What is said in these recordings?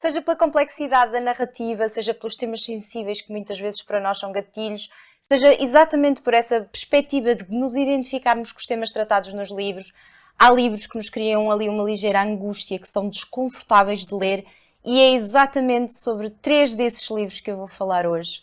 Seja pela complexidade da narrativa, seja pelos temas sensíveis que muitas vezes para nós são gatilhos, seja exatamente por essa perspectiva de nos identificarmos com os temas tratados nos livros. Há livros que nos criam ali uma ligeira angústia, que são desconfortáveis de ler, e é exatamente sobre 3 desses livros que eu vou falar hoje.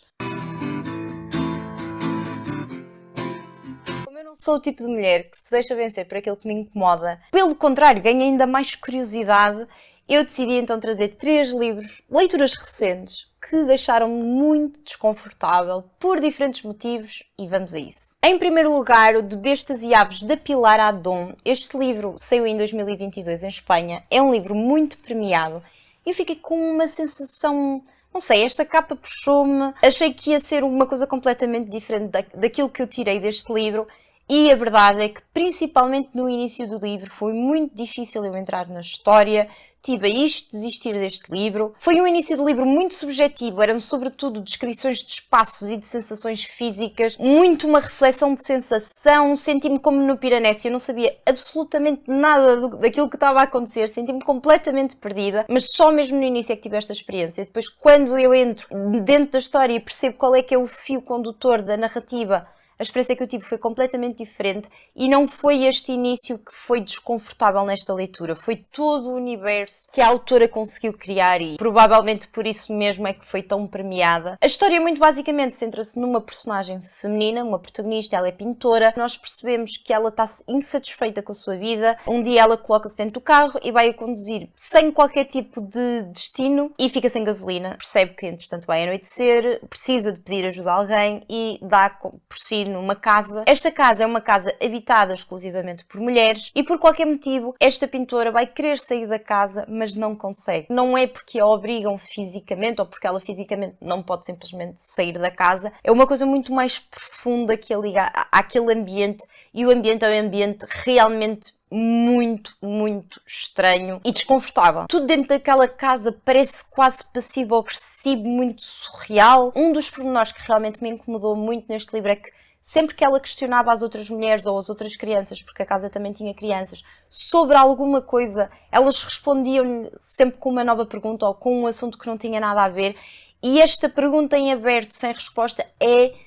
Como eu não sou o tipo de mulher que se deixa vencer por aquilo que me incomoda, pelo contrário, ganho ainda mais curiosidade, eu decidi então trazer 3 livros, leituras recentes, que deixaram-me muito desconfortável por diferentes motivos, e vamos a isso. Em primeiro lugar, o De Bestas e Aves, da Pilar Adón. Este livro saiu em 2022 em Espanha, é um livro muito premiado e eu fiquei com uma sensação, não sei, esta capa puxou-me, achei que ia ser uma coisa completamente diferente daquilo que eu tirei deste livro. E a verdade é que, principalmente no início do livro, foi muito difícil eu entrar na história, tive a desistir deste livro. Foi um início do livro muito subjetivo, eram sobretudo descrições de espaços e de sensações físicas, muito uma reflexão de sensação, senti-me como no Piranesi, eu não sabia absolutamente nada daquilo que estava a acontecer, senti-me completamente perdida, mas só mesmo no início é que tive esta experiência. Depois, quando eu entro dentro da história e percebo qual é que é o fio condutor da narrativa, a experiência que eu tive foi completamente diferente e não foi este início que foi desconfortável nesta leitura. Foi todo o universo que a autora conseguiu criar e provavelmente por isso mesmo é que foi tão premiada. A história muito basicamente centra-se numa personagem feminina, uma protagonista, ela é pintora. Nós percebemos que ela está insatisfeita com a sua vida. Um dia ela coloca-se dentro do carro e vai a conduzir sem qualquer tipo de destino e fica sem gasolina. Percebe que entretanto vai anoitecer, precisa de pedir ajuda a alguém e dá por si numa casa. Esta casa é uma casa habitada exclusivamente por mulheres e por qualquer motivo esta pintora vai querer sair da casa, mas não consegue. Não é porque a obrigam fisicamente ou porque ela fisicamente não pode simplesmente sair da casa. É uma coisa muito mais profunda que a liga àquele ambiente, e o ambiente é um ambiente realmente muito estranho e desconfortável. Tudo dentro daquela casa parece quase passivo-agressivo, muito surreal. Um dos pormenores que realmente me incomodou muito neste livro é que sempre que ela questionava as outras mulheres ou as outras crianças, porque a casa também tinha crianças, sobre alguma coisa, elas respondiam-lhe sempre com uma nova pergunta ou com um assunto que não tinha nada a ver. E esta pergunta em aberto, sem resposta,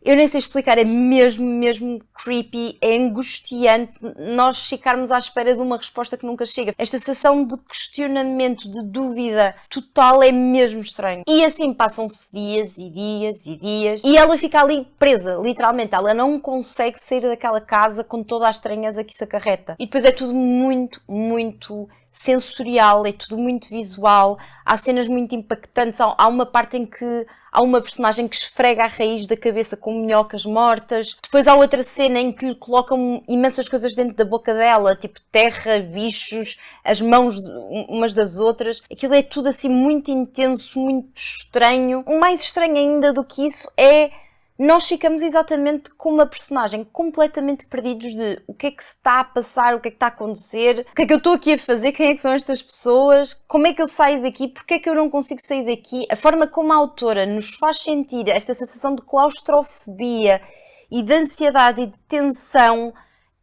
eu nem sei explicar, é mesmo creepy, é angustiante nós ficarmos à espera de uma resposta que nunca chega. Esta sensação de questionamento, de dúvida total é mesmo estranho. E assim passam-se dias e dias e dias e ela fica ali presa, literalmente. Ela não consegue sair daquela casa com toda a estranheza que isso acarreta. E depois é tudo muito sensorial, é tudo muito visual, há cenas muito impactantes, há uma parte em que há uma personagem que esfrega a raiz da cabeça com minhocas mortas, depois há outra cena em que lhe colocam imensas coisas dentro da boca dela, tipo terra, bichos, as mãos umas das outras, aquilo é tudo assim muito intenso, muito estranho. O mais estranho ainda do que isso é nós ficamos exatamente com uma personagem completamente perdidos de o que é que se está a passar, o que é que está a acontecer, o que é que eu estou aqui a fazer, quem é que são estas pessoas, como é que eu saio daqui, porque é que eu não consigo sair daqui. A forma como a autora nos faz sentir esta sensação de claustrofobia e de ansiedade e de tensão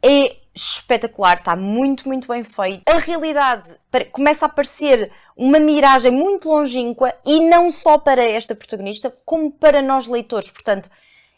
é espetacular, está muito bem feito. A realidade começa a parecer uma miragem muito longínqua e não só para esta protagonista, como para nós leitores. Portanto,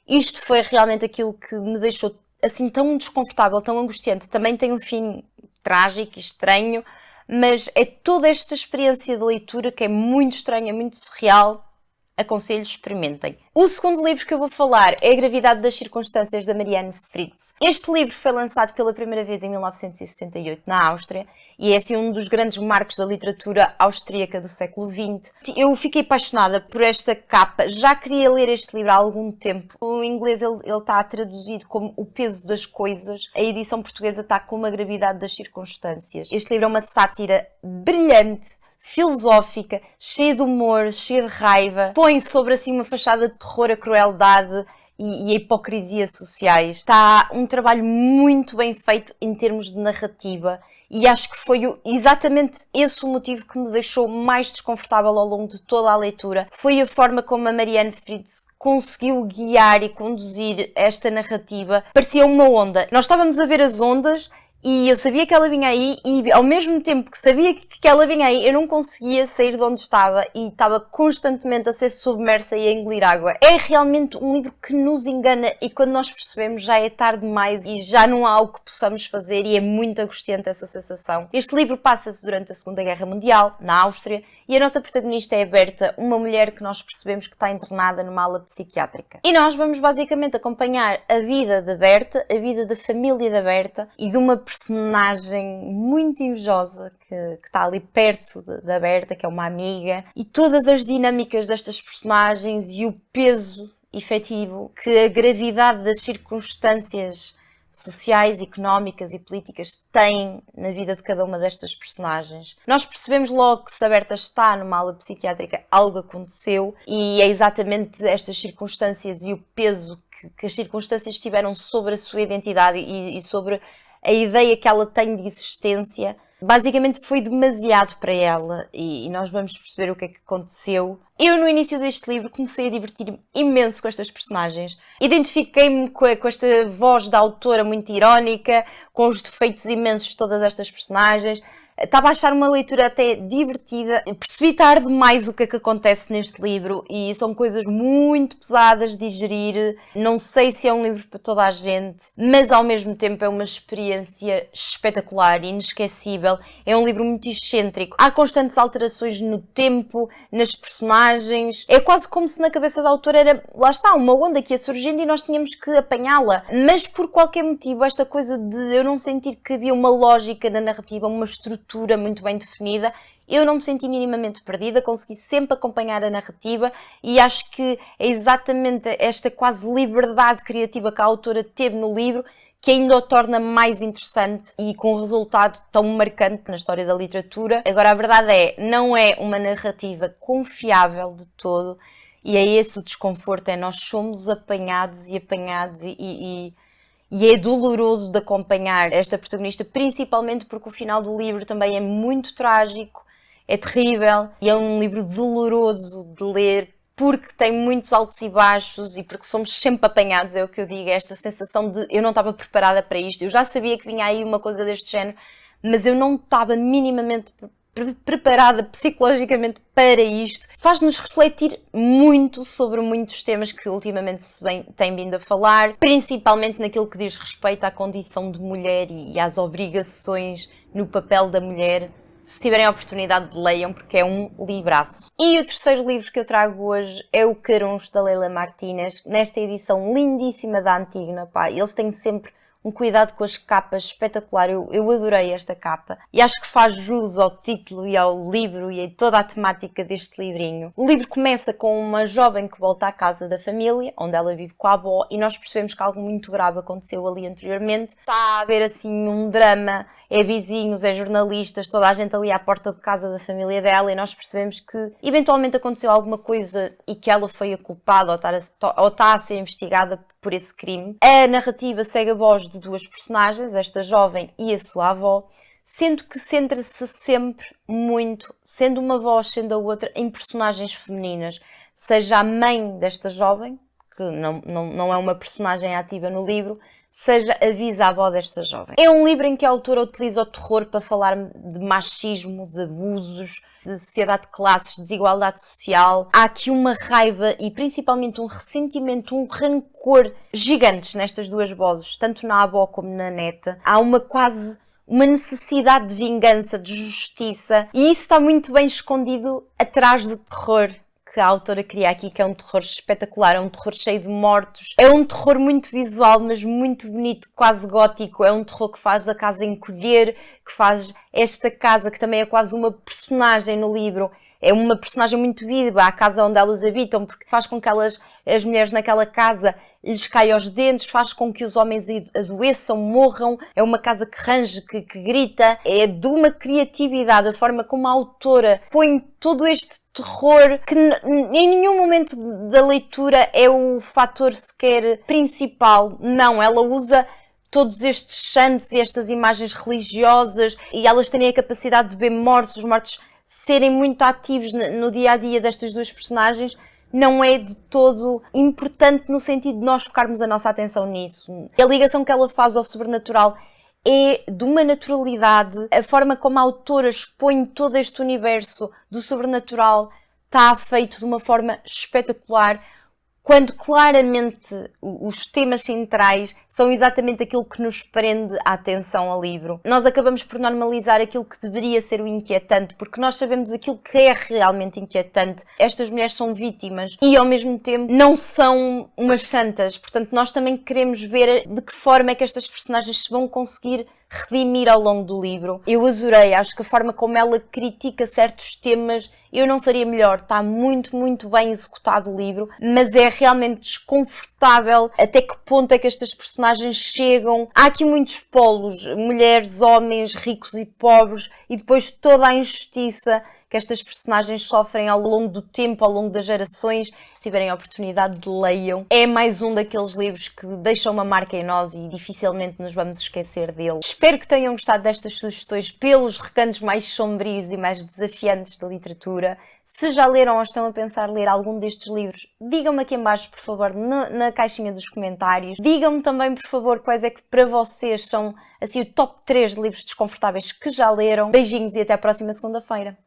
isto foi realmente aquilo que me deixou assim tão desconfortável, tão angustiante. Também tem um fim trágico e estranho, mas é toda esta experiência de leitura que é muito estranha, muito surreal. Aconselho, experimentem. O segundo livro que eu vou falar é A Gravidade das Circunstâncias, da Marianne Fritz. Este livro foi lançado pela primeira vez em 1978 na Áustria e é assim um dos grandes marcos da literatura austríaca do século XX. Eu fiquei apaixonada por esta capa, já queria ler este livro há algum tempo. O inglês ele está traduzido como O Peso das Coisas, a edição portuguesa está como A Gravidade das Circunstâncias. Este livro é uma sátira brilhante, filosófica, cheia de humor, cheia de raiva, põe sobre assim uma fachada de terror a crueldade e a hipocrisia sociais. Está um trabalho muito bem feito em termos de narrativa e acho que foi exatamente esse o motivo que me deixou mais desconfortável ao longo de toda a leitura. Foi a forma como a Marianne Fritz conseguiu guiar e conduzir esta narrativa. Parecia uma onda. Nós estávamos a ver as ondas E eu sabia que ela vinha aí e ao mesmo tempo que sabia que ela vinha aí, eu não conseguia sair de onde estava e estava constantemente a ser submersa e a engolir água. É realmente um livro que nos engana e quando nós percebemos já é tarde demais e já não há algo que possamos fazer e é muito angustiante essa sensação. Este livro passa-se durante a Segunda Guerra Mundial, na Áustria, e a nossa protagonista é a Berta, uma mulher que nós percebemos que está internada numa ala psiquiátrica. E nós vamos basicamente acompanhar a vida da Berta, a vida da família da Berta e de uma personagem muito invejosa que está ali perto da Berta, que é uma amiga, e todas as dinâmicas destas personagens e o peso efetivo que a gravidade das circunstâncias sociais, económicas e políticas tem na vida de cada uma destas personagens. Nós percebemos logo que se a Berta está numa ala psiquiátrica, algo aconteceu e é exatamente estas circunstâncias e o peso que as circunstâncias tiveram sobre a sua identidade e sobre a ideia que ela tem de existência. Basicamente foi demasiado para ela e nós vamos perceber o que é que aconteceu. Eu, no início deste livro, comecei a divertir-me imenso com estas personagens. Identifiquei-me com esta voz da autora muito irónica, com os defeitos imensos de todas estas personagens. Estava a achar uma leitura até divertida. Percebi tarde demais o que é que acontece neste livro e são coisas muito pesadas de digerir. Não sei se é um livro para toda a gente, mas ao mesmo tempo é uma experiência espetacular e inesquecível. É um livro muito excêntrico. Há constantes alterações no tempo, nas personagens. É quase como se na cabeça da autora era, lá está, uma onda que ia surgindo e nós tínhamos que apanhá-la. Mas por qualquer motivo, esta coisa de eu não sentir que havia uma lógica na narrativa, uma estrutura muito bem definida, eu não me senti minimamente perdida, consegui sempre acompanhar a narrativa e acho que é exatamente esta quase liberdade criativa que a autora teve no livro que ainda o torna mais interessante e com um resultado tão marcante na história da literatura. Agora, a verdade é, não é uma narrativa confiável de todo e é esse o desconforto, é nós somos apanhados e apanhados e é doloroso de acompanhar esta protagonista, principalmente porque o final do livro também é muito trágico, é terrível e é um livro doloroso de ler porque tem muitos altos e baixos e porque somos sempre apanhados, é o que eu digo, é esta sensação de eu não estava preparada para isto, eu já sabia que vinha aí uma coisa deste género, mas eu não estava minimamente preparada psicologicamente para isto. Faz-nos refletir muito sobre muitos temas que ultimamente se tem vindo a falar, principalmente naquilo que diz respeito à condição de mulher e às obrigações no papel da mulher. Se tiverem a oportunidade, leiam, porque é um livraço. E o terceiro livro que eu trago hoje é o Caruncho, da Leila Martínez, nesta edição lindíssima da Antígona. Pá, eles têm sempre um cuidado com as capas espetacular, eu adorei esta capa e acho que faz jus ao título e ao livro e a toda a temática deste livrinho. O livro começa com uma jovem que volta à casa da família, onde ela vive com a avó, e nós percebemos que algo muito grave aconteceu ali anteriormente. Está a haver assim um drama, é vizinhos, é jornalistas, toda a gente ali à porta de casa da família dela e nós percebemos que eventualmente aconteceu alguma coisa e que ela foi a culpada ou está a ser investigada por esse crime. A narrativa segue a voz de duas personagens, esta jovem e a sua avó, sendo que centra-se sempre muito, sendo uma voz, sendo a outra, em personagens femininas, seja a mãe desta jovem, que não é uma personagem ativa no livro, seja a bisavó desta jovem. É um livro em que a autora utiliza o terror para falar de machismo, de abusos, de sociedade de classes, desigualdade social. Há aqui uma raiva e principalmente um ressentimento, um rancor gigantes nestas duas vozes, tanto na avó como na neta. Há uma necessidade de vingança, de justiça, e isso está muito bem escondido atrás do terror que a autora cria aqui, que é um terror espetacular, é um terror cheio de mortos, é um terror muito visual, mas muito bonito, quase gótico, é um terror que faz a casa encolher, que faz esta casa, que também é quase uma personagem no livro, é uma personagem muito viva, a casa onde elas habitam, porque faz com que as mulheres naquela casa lhes caiam aos dentes, faz com que os homens adoeçam, morram, é uma casa que range, que grita, é de uma criatividade, a forma como a autora põe todo este terror, que em nenhum momento da leitura é o fator sequer principal, não, ela usa todos estes santos e estas imagens religiosas e elas têm a capacidade de ver mortos, os mortos serem muito ativos no dia-a-dia destas duas personagens, não é de todo importante no sentido de nós focarmos a nossa atenção nisso. A ligação que ela faz ao sobrenatural é de uma naturalidade, a forma como a autora expõe todo este universo do sobrenatural está feito de uma forma espetacular, quando claramente os temas centrais são exatamente aquilo que nos prende a atenção ao livro. Nós acabamos por normalizar aquilo que deveria ser o inquietante, porque nós sabemos aquilo que é realmente inquietante. Estas mulheres são vítimas e, ao mesmo tempo, não são umas santas. Portanto, nós também queremos ver de que forma é que estas personagens se vão conseguir redimir ao longo do livro. Eu adorei, acho que a forma como ela critica certos temas, eu não faria melhor, está muito, muito bem executado o livro, mas é realmente desconfortável até que ponto é que estas personagens chegam. Há aqui muitos polos, mulheres, homens, ricos e pobres, e depois toda a injustiça que estas personagens sofrem ao longo do tempo, ao longo das gerações. Se tiverem a oportunidade, leiam. É mais um daqueles livros que deixam uma marca em nós e dificilmente nos vamos esquecer dele. Espero que tenham gostado destas sugestões pelos recantos mais sombrios e mais desafiantes da literatura. Se já leram ou estão a pensar ler algum destes livros, digam-me aqui em baixo, por favor, na caixinha dos comentários. Digam-me também, por favor, quais é que para vocês são assim, o top 3 de livros desconfortáveis que já leram. Beijinhos e até a próxima segunda-feira.